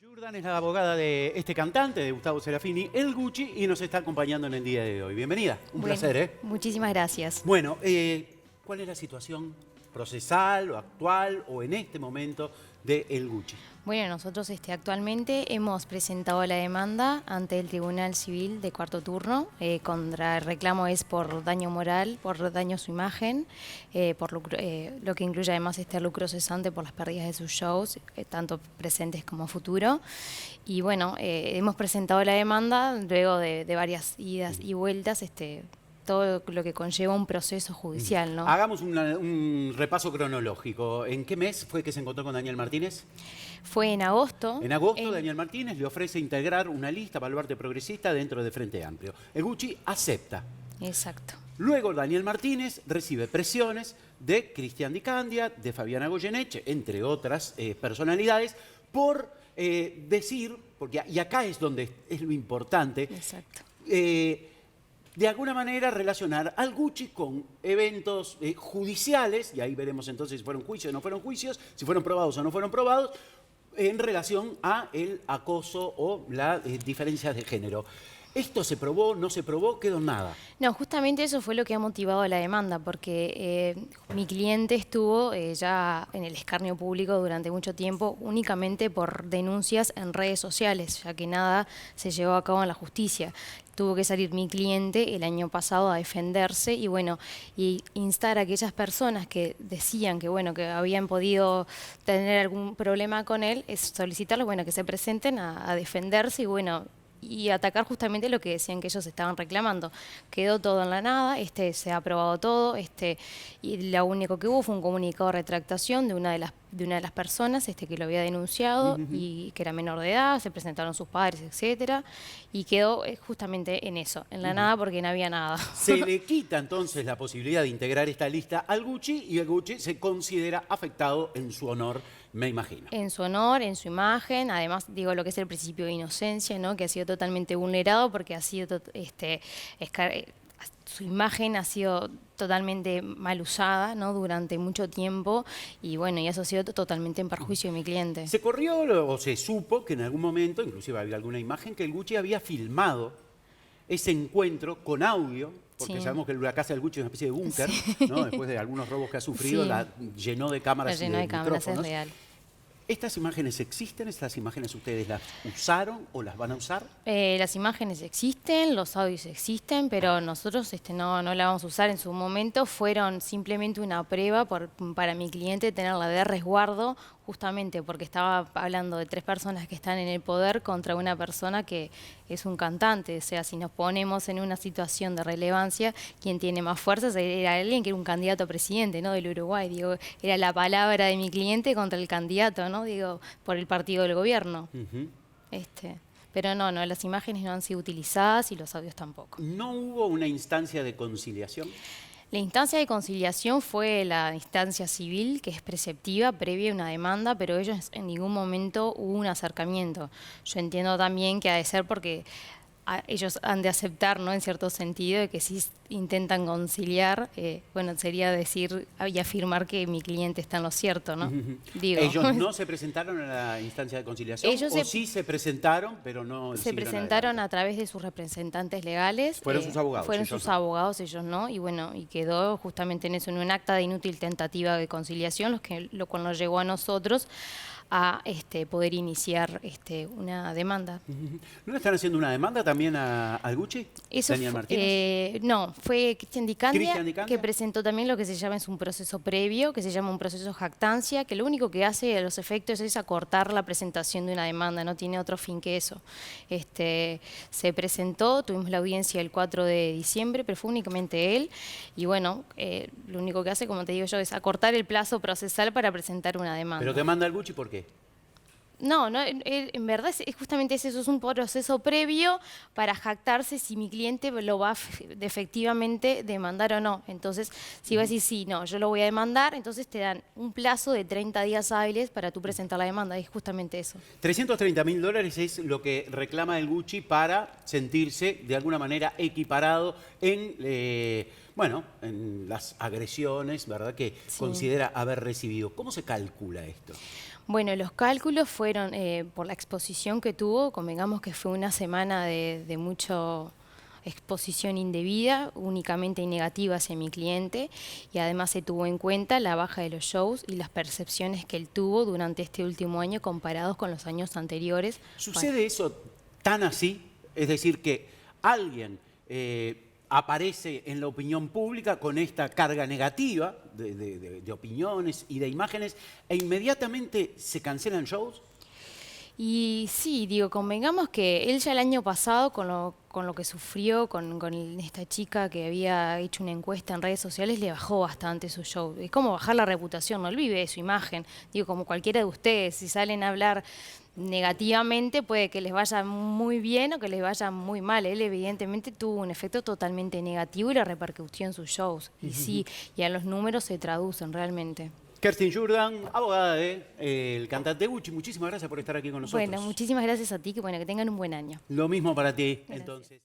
Jordan es la abogada de este cantante, de Gustavo Serafini, El Gucci, y nos está acompañando en el día de hoy. Bienvenida, un placer, ¿eh? Muchísimas gracias. Bueno, ¿cuál es la situación procesal o actual o en este momento de El Gucci? Bueno, nosotros actualmente hemos presentado la demanda ante el Tribunal Civil de Cuarto Turno. Contra el reclamo es por daño moral, por daño a su imagen, por lucro, lo que incluye además lucro cesante por las pérdidas de sus shows, tanto presentes como futuro. Y bueno, hemos presentado la demanda luego de varias idas y vueltas, todo lo que conlleva un proceso judicial, ¿no? Hagamos un repaso cronológico. ¿En qué mes fue que se encontró con Daniel Martínez? Fue en agosto. En agosto, Daniel Martínez le ofrece integrar una lista baluarte progresista dentro de Frente Amplio. El Gucci acepta. Exacto. Luego Daniel Martínez recibe presiones de Cristian Di Candia, de Fabiana Goyeneche, entre otras personalidades, por decir, porque y acá es donde es lo importante, Exacto. De alguna manera relacionar al Gucci con eventos judiciales, y ahí veremos entonces si fueron juicios o no fueron juicios, si fueron probados o no fueron probados, en relación a el acoso o las diferencias de género. ¿Esto se probó, no se probó? Quedó en nada. No, justamente eso fue lo que ha motivado la demanda, porque mi cliente estuvo ya en el escarnio público durante mucho tiempo únicamente por denuncias en redes sociales, ya que nada se llevó a cabo en la justicia. Tuvo que salir mi cliente el año pasado a defenderse y bueno, y instar a aquellas personas que decían que bueno, que habían podido tener algún problema con él, es solicitarles bueno, que se presenten a defenderse y bueno, y atacar justamente lo que decían que ellos estaban reclamando. Quedó todo en la nada, se ha aprobado todo, y lo único que hubo fue un comunicado de retractación de una de las personas que lo había denunciado y que era menor de edad, se presentaron sus padres, etcétera, y quedó justamente en eso, en la nada porque no había nada. Se le quita entonces la posibilidad de integrar esta lista al Gucci y el Gucci se considera afectado en su honor, me imagino. En su honor, en su imagen, además digo lo que es el principio de inocencia, ¿no? Que ha sido totalmente vulnerado porque ha sido su imagen ha sido totalmente mal usada, ¿no? Durante mucho tiempo y bueno, y eso ha sido totalmente en perjuicio de mi cliente. Se corrió o se supo que en algún momento, inclusive había alguna imagen, que el Gucci había filmado ese encuentro con audio, porque Sí. sabemos que la casa del Gucci es una especie de búnker, Sí. ¿no? Después de algunos robos que ha sufrido, Sí. la llenó de cámaras La y llenó de de cámaras, es micrófonos. real. ¿Estas imágenes existen? ¿Estas imágenes ustedes las usaron o las van a usar? Las imágenes existen, los audios existen, pero nosotros no la vamos a usar en su momento. Fueron simplemente una prueba para mi cliente tenerla de resguardo, justamente porque estaba hablando de 3 personas que están en el poder contra una persona que es un cantante. O sea, si nos ponemos en una situación de relevancia, quien tiene más fuerzas era alguien que era un candidato a presidente, ¿no? Del Uruguay. Digo, era la palabra de mi cliente contra el candidato, ¿no? Digo, por el partido del gobierno. Pero no, las imágenes no han sido utilizadas y los audios tampoco. ¿No hubo una instancia de conciliación? La instancia de conciliación fue la instancia civil, que es preceptiva, previa a una demanda, pero ellos en ningún momento hubo un acercamiento. Yo entiendo también que ha de ser porque ellos han de aceptar, ¿no? En cierto sentido, de que si intentan conciliar, bueno, sería decir y afirmar que mi cliente está en lo cierto, ¿no? Digo. ¿Ellos no se presentaron a la instancia de conciliación? Ellos ¿O sí se presentaron, pero no se presentaron a través de sus representantes legales? Fueron sus abogados. Fueron sus abogados, ellos no, y bueno, y quedó justamente en eso, en un acta de inútil tentativa de conciliación, lo cual nos llegó a nosotros a poder iniciar una demanda. ¿No le están haciendo una demanda también al Gucci? Eso Daniel Martínez. no, fue Cristian Di Candia, Cristian Di Candia, que presentó también lo que se llama un proceso previo, que se llama un proceso jactancia, que lo único que hace a los efectos es acortar la presentación de una demanda, no tiene otro fin que eso. Se presentó, tuvimos la audiencia el 4 de diciembre, pero fue únicamente él, y bueno, lo único que hace, como te digo yo, es acortar el plazo procesal para presentar una demanda. ¿Pero demanda al Gucci por qué? No, en verdad es justamente eso, es un proceso previo para jactarse si mi cliente lo va de efectivamente demandar o no. Entonces, si vas a decir, sí, no, yo lo voy a demandar, entonces te dan un plazo de 30 días hábiles para tú presentar la demanda, es justamente eso. $330.000 es lo que reclama el Gucci para sentirse de alguna manera equiparado en, bueno, en las agresiones, ¿verdad?, que Sí. considera haber recibido. ¿Cómo se calcula esto? Bueno, los cálculos fueron por la exposición que tuvo, convengamos que fue una semana de mucho exposición indebida, únicamente negativa hacia mi cliente, y además se tuvo en cuenta la baja de los shows y las percepciones que él tuvo durante este último año comparados con los años anteriores. ¿Sucede eso tan así? Es decir, que alguien aparece en la opinión pública con esta carga negativa de opiniones y de imágenes e inmediatamente se cancelan shows. Y sí, digo, convengamos que él ya el año pasado, con lo que sufrió, con esta chica que había hecho una encuesta en redes sociales, le bajó bastante su show. Es como bajar la reputación, no olvide de su imagen. Digo, como cualquiera de ustedes, si salen a hablar negativamente, puede que les vaya muy bien o que les vaya muy mal. Él evidentemente tuvo un efecto totalmente negativo y la repercutió en sus shows. Y sí, y a los números se traducen realmente. Kerstin Jordan, abogada del cantante Gucci, muchísimas gracias por estar aquí con nosotros. Bueno, muchísimas gracias a ti, que tengan un buen año. Lo mismo para ti, Gracias. entonces.